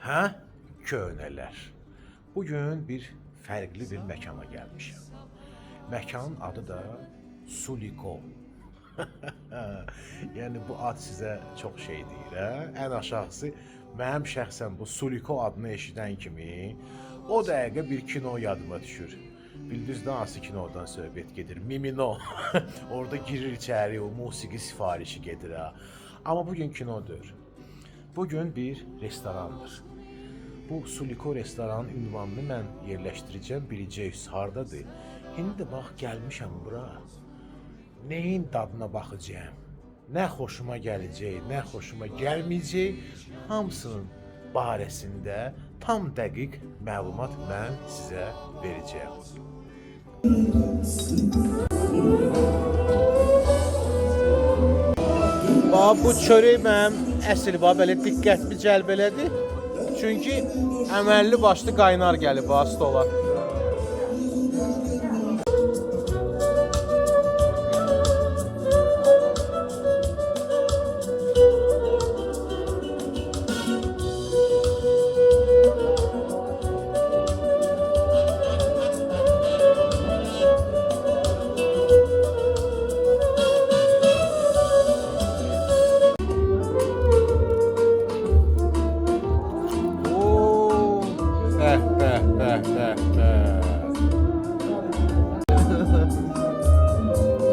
Hə? Köhnələr. Bugün bir fərqli bir məkana gəlmişəm. Məkanın adı da Suliko. Yəni bu ad sizə çox şey deyir, hə? Ən aşağısı mənim şəxsən bu Suliko adını eşidən kimi o dəqiqə bir kino yadıma düşür. Bildiniz də hansı kinodan söhbət gedir? Mimino. Orada girir içəri, o musiqi sifarişi gedir ha. Amma bugün kinodur. Bugün bir restorandır. Bu Suliko restoranın ünvanını mən yerləşdirəcəm, biləcəksiniz hardadır. İndi də bax gəlmişəm bura. Neyin dadına baxacağam? Nə xoşuma gələcək, nə xoşuma gəlməyəcək, hamısının barəsində tam dəqiq məlumat mən sizə verəcəyəm. Bax bu çörək mənim əsl belə diqqətimi cəlb elədi. Çünki əməlli başlı qaynar gəlib ha stola.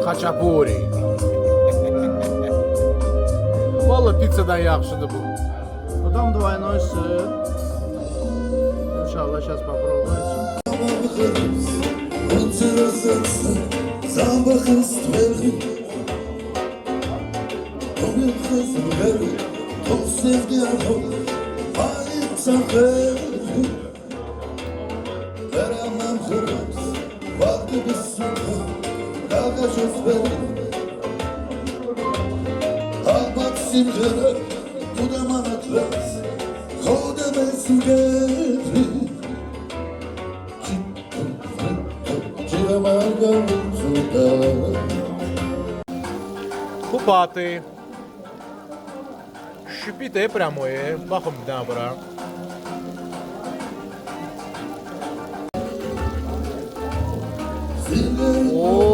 Haçapuri. Vallahi pizzadan yaxşıdır bu. Adam двойной сыр. Иншаллах сейчас попробуем. Купаты. Шипитые прямые. Baxın bir dənə bura. Oo!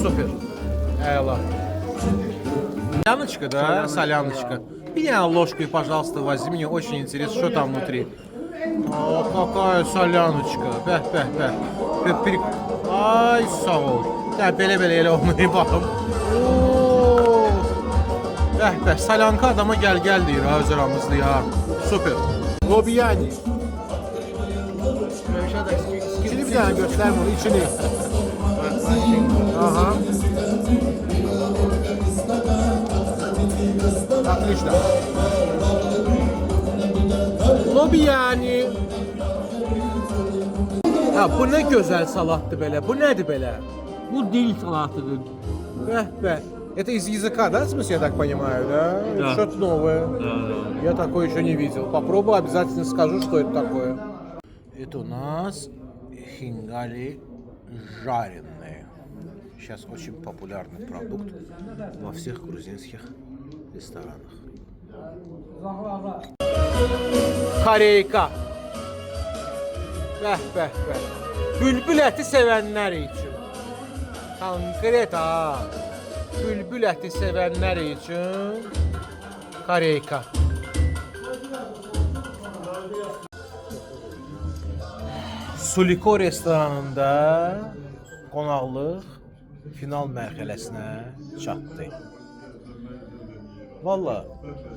Super. Əla. Соляночка, да? Соляночка. Меня ложкой, пожалуйста, возьми. Мне очень интересно, что там внутри. О, какая соляночка. Bəh, bəh, bəh. Ay, sağ ol. Ya belə elə olmayı baxım. Oo! Bəh, bəh. Salyanka adama gəl deyir ha öz aramızda ya. Super. Lobiyani. İçini bir dənə göstər bunu, içini. Aha. Отлично. Lobiyani. Ha, bu nə gözəl salatdır belə. Bu nədir belə? Bu dil salatıdır. Bəh, bəh. Это из языка, да, в смысле, я так понимаю, да? Да. Что-то новое. Да. Я такое еще не видел. Попробую, обязательно скажу, что это такое. Это у нас хинgali жареные. Сейчас очень популярный продукт во всех грузинских ресторанах. Koreyka. Bəh, bəh, bəh. Bülbül əti sevənlər üçün. Konkret ha. Bülbül əti sevənlər üçün Koreyka. Suliko restoranında qonaqlıq final mərhələsinə çatdı. Valla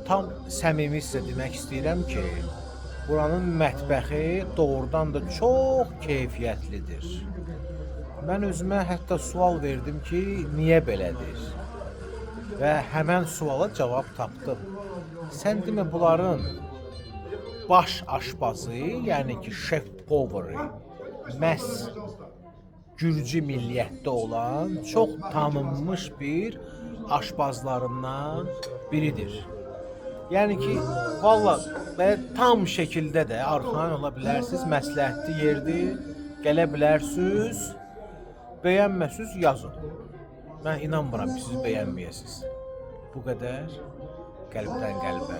tam səmimi sizə demək istəyirəm ki, buranın mətbəxi doğrudan da çox keyfiyyətlidir. Mən özümə hətta sual verdim ki, niyə belədir? Və həmən suala cavab tapdım. Sən demə bunların baş aşpazı, yəni ki, şef poveri, məhz Gürcü milliyyətdə olan çox tanınmış bir aşpazlarından biridir. Yəni ki, valla tam şəkildə də arxayın ola bilərsiniz, məsləhətli yerdir, gələ bilərsiniz, bəyənməsiniz yazın. Mən inanmıram ki, siz bəyənməyəsiniz. Bu qədər qəlbdən qəlbə.